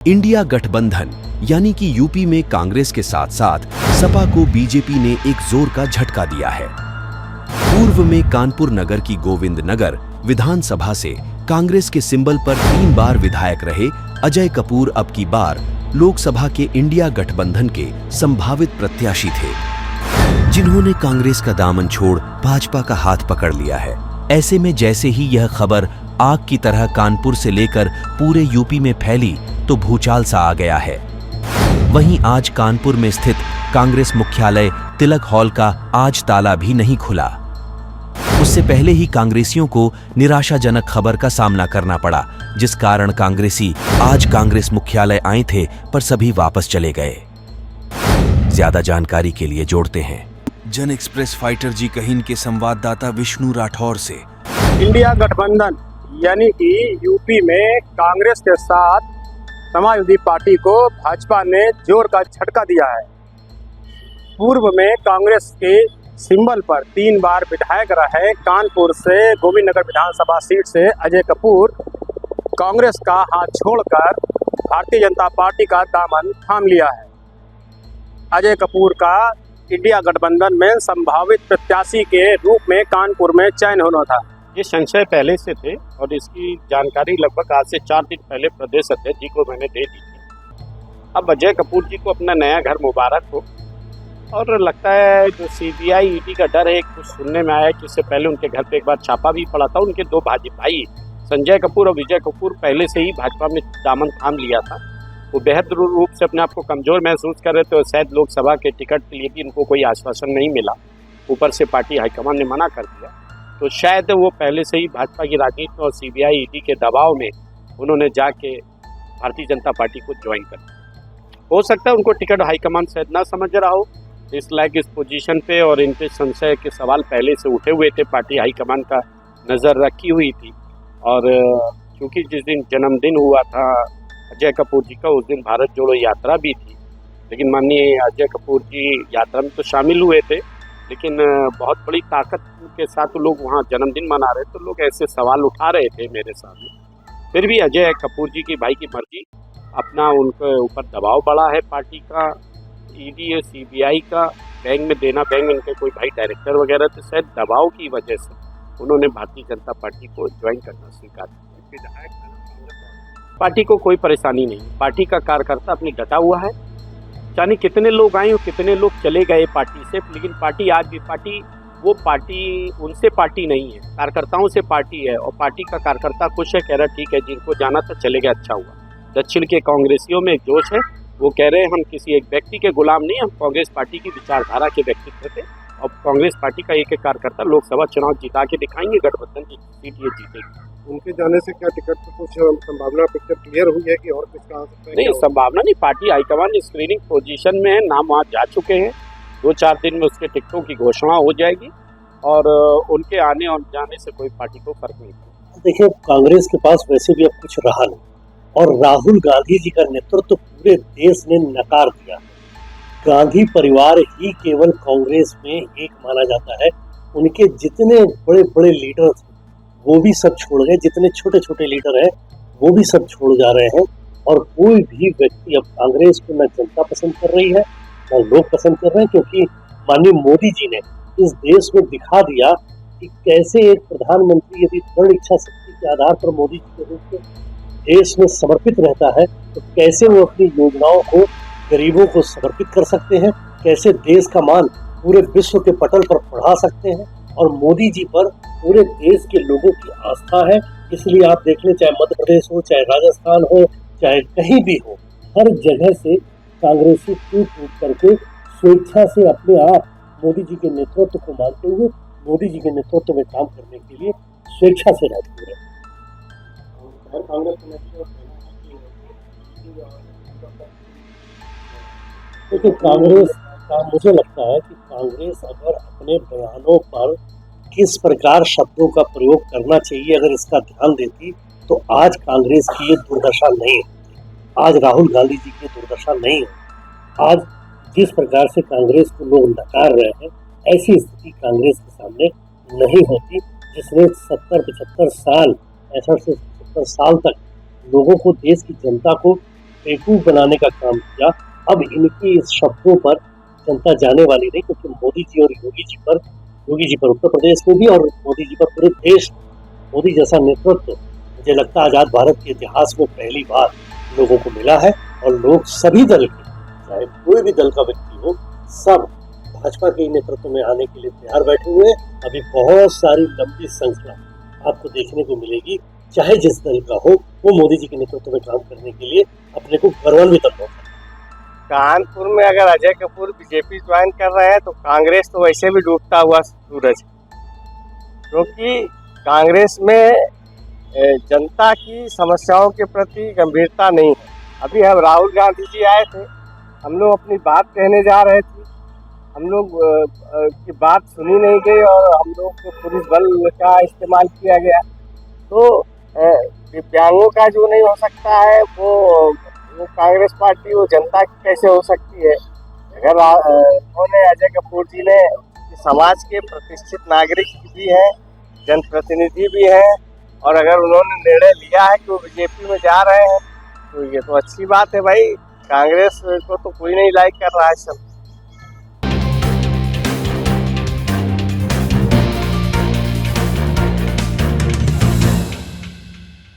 India गठबंधन यानी कि यूपी में कांग्रेस के साथ साथ सपा को बीजेपी ने एक जोर का झटका दिया है। पूर्व में कानपुर नगर की गोविंद नगर विधानसभा से कांग्रेस के सिंबल पर 3 बार विधायक रहे अजय कपूर अब की बार लोकसभा के इंडिया गठबंधन के संभावित प्रत्याशी थे, जिन्होंने कांग्रेस का दामन छोड़ भाजपा का हाथ पकड़ लिया है। ऐसे में जैसे ही यह खबर आग की तरह कानपुर से लेकर पूरे यूपी में फैली तो भूचाल सा आ गया है। वहीं आज कानपुर में स्थित कांग्रेस मुख्यालय तिलक हॉल का आज ताला भी नहीं खुला। उससे पहले ही कांग्रेसियों को निराशाजनक खबर का सामना करना पड़ा, जिस कारण कांग्रेसी आज कांग्रेस मुख्यालय आए थे पर सभी वापस चले गए। ज्यादा जानकारी के लिए जोड़ते हैं जन एक्सप्रेस फाइटर जी कहिन के संवाददाता विष्णु राठौर से। इंडिया गठबंधन यानी कि यूपी में कांग्रेस के साथ समाजवादी पार्टी को भाजपा ने जोर का झटका दिया है। पूर्व में कांग्रेस के सिंबल पर 3 बार विधायक रहे कानपुर से गोविंद नगर विधानसभा सीट से अजय कपूर कांग्रेस का हाथ छोड़कर भारतीय जनता पार्टी का दामन थाम लिया है। अजय कपूर का इंडिया गठबंधन में संभावित प्रत्याशी के रूप में कानपुर में चयन होना था। ये संशय पहले से थे और इसकी जानकारी लगभग आज से 4 दिन पहले प्रदेश अध्यक्ष जी को मैंने दे दी थी। अब अजय कपूर जी को अपना नया घर मुबारक हो, और लगता है जो सीबीआई ईडी का डर है, कुछ सुनने में आया कि इससे पहले उनके घर पे एक बार छापा भी पड़ा था। उनके 2 भाई संजय कपूर और विजय कपूर पहले से ही भाजपा में दामन थाम लिया था। वो बेहद रूप से अपने आप को कमजोर महसूस कर रहे थे और शायद लोकसभा के टिकट के लिए भी उनको कोई आश्वासन नहीं मिला। ऊपर से पार्टी हाईकमान ने मना कर दिया, तो शायद वो पहले से ही भाजपा की राजनीति और सीबीआई ईडी के दबाव में उन्होंने जाके भारतीय जनता पार्टी को ज्वाइन कर दिया। हो सकता है उनको टिकट हाईकमान शायद ना समझ रहा हो, इस लायक इस पोजीशन पे, और इन पे संशय के सवाल पहले से उठे हुए थे। पार्टी हाईकमान का नज़र रखी हुई थी, और क्योंकि जिस दिन जन्मदिन हुआ था अजय कपूर जी का, उस दिन भारत जोड़ो यात्रा भी थी। लेकिन माननीय अजय कपूर जी यात्रा में तो शामिल हुए थे, लेकिन बहुत बड़ी ताकत के साथ लोग वहाँ जन्मदिन मना रहे, तो लोग ऐसे सवाल उठा रहे थे मेरे सामने। फिर भी अजय कपूर जी की भाई की मर्जी, अपना उनके ऊपर दबाव बढ़ा है पार्टी का, ईडी और सीबीआई का, बैंक में देना बैंक में उनके कोई भाई डायरेक्टर वगैरह, तो शायद दबाव की वजह से उन्होंने भारतीय जनता पार्टी को ज्वाइन करना स्वीकार किया। पार्टी को कोई परेशानी नहीं, पार्टी का कार्यकर्ता अपनी डटा हुआ है। चाहे कितने लोग आए और कितने लोग चले गए पार्टी से, लेकिन पार्टी आज भी वो पार्टी उनसे पार्टी नहीं है, कार्यकर्ताओं से पार्टी है। और पार्टी का कार्यकर्ता खुश है, कह रहा ठीक है, जिनको जाना था चले गए, अच्छा हुआ। दक्षिण के कांग्रेसियों में एक जोश है, वो कह रहे हैं हम किसी एक व्यक्ति के गुलाम नहीं, हम कांग्रेस पार्टी की विचारधारा के व्यक्तित्व थे, और कांग्रेस पार्टी का एक कार्यकर्ता लोकसभा चुनाव जिता के दिखाएंगे, गठबंधन की सीट ये जीतेगी। उनके जाने से क्या टिकट पर कुछ संभावना पिक्चर क्लियर हुई है कि और कुछ कहा सकते हैं? नहीं, संभावना नहीं, पार्टी हाईकमान स्क्रीनिंग पोजीशन में है, नाम वहाँ जा चुके हैं। 2-4 दिन में उसके टिकटों की घोषणा हो जाएगी, और उनके आने और जाने से कोई पार्टी को फर्क नहीं पड़ेगा। देखिए, कांग्रेस के पास वैसे भी अब कुछ रहा नहीं, और राहुल गांधी जी का नेतृत्व पूरे देश ने नकार दिया। गांधी परिवार ही केवल कांग्रेस में एक माना जाता है। उनके जितने बड़े बड़े लीडर थे वो भी सब छोड़ गए, जितने छोटे छोटे लीडर हैं वो भी सब छोड़ जा रहे हैं, और कोई भी व्यक्ति अब कांग्रेस को न जनता पसंद कर रही है न लोग पसंद कर रहे हैं, क्योंकि माननीय मोदी जी ने इस देश में दिखा दिया कि कैसे एक प्रधानमंत्री यदि दृढ़ इच्छा शक्ति के आधार पर मोदी जी के रूप में देश में समर्पित रहता है, तो कैसे वो अपनी योजनाओं को गरीबों को समर्पित कर सकते हैं, कैसे देश का मान पूरे विश्व के पटल पर बढ़ा सकते हैं। और मोदी जी पर पूरे देश के लोगों की आस्था है, इसलिए आप देख लें, चाहे मध्य प्रदेश हो, चाहे राजस्थान हो, चाहे कहीं भी हो, हर जगह से कांग्रेसी टूट करके स्वेच्छा से अपने आप मोदी जी के नेतृत्व को मानते हुए मोदी जी के नेतृत्व में काम करने के लिए स्वेच्छा से रहते हुए। देखिए, कांग्रेस का मुझे लगता है कि कांग्रेस अगर अपने बयानों पर किस प्रकार शब्दों का प्रयोग करना चाहिए, अगर इसका ध्यान देती, तो आज कांग्रेस की ये दुर्दशा नहीं होती, आज राहुल गांधी जी की दुर्दशा नहीं होती। आज जिस प्रकार से कांग्रेस को लोग नकार रहे हैं, ऐसी स्थिति कांग्रेस के सामने नहीं होती, जिसने 70-75 साल 65 से 70 साल तक लोगों को, देश की जनता को बेवकूफ बनाने का काम किया। अब इनकी इस शब्दों पर जनता जाने वाली नहीं, क्योंकि मोदी जी और योगी जी पर उत्तर प्रदेश में भी और मोदी जी पर पूरे देश, मोदी जैसा नेतृत्व मुझे लगता है आजाद भारत के इतिहास में पहली बार लोगों को मिला है। और लोग सभी दल के, चाहे कोई भी दल का व्यक्ति हो, सब भाजपा के नेतृत्व में आने के लिए तैयार बैठे हुए हैं। अभी बहुत सारी लंबी श्रृंखला आपको देखने को मिलेगी, चाहे जिस दल का हो, वो मोदी जी के नेतृत्व में काम करने के लिए अपने को गौरवान्वित होता है। कानपुर में अगर अजय कपूर बीजेपी ज्वाइन कर रहे हैं तो कांग्रेस तो वैसे भी डूबता हुआ सूरज, क्योंकि कांग्रेस में जनता की समस्याओं के प्रति गंभीरता नहीं है। अभी हम राहुल गांधी जी आए थे, हम लोग अपनी बात कहने जा रहे थे, हम लोग की बात सुनी नहीं गई और हम लोग को पुलिस बल का इस्तेमाल किया गया। तो दिव्यांगों का जो नहीं हो सकता है वो कांग्रेस पार्टी वो जनता की कैसे हो सकती है। अगर उन्होंने अजय कपूर जी ने समाज के प्रतिष्ठित नागरिक भी हैं, जनप्रतिनिधि भी हैं, और अगर उन्होंने निर्णय लिया है कि वो बीजेपी में जा रहे हैं तो ये तो अच्छी बात है भाई। कांग्रेस को तो कोई नहीं लाइक कर रहा है सब।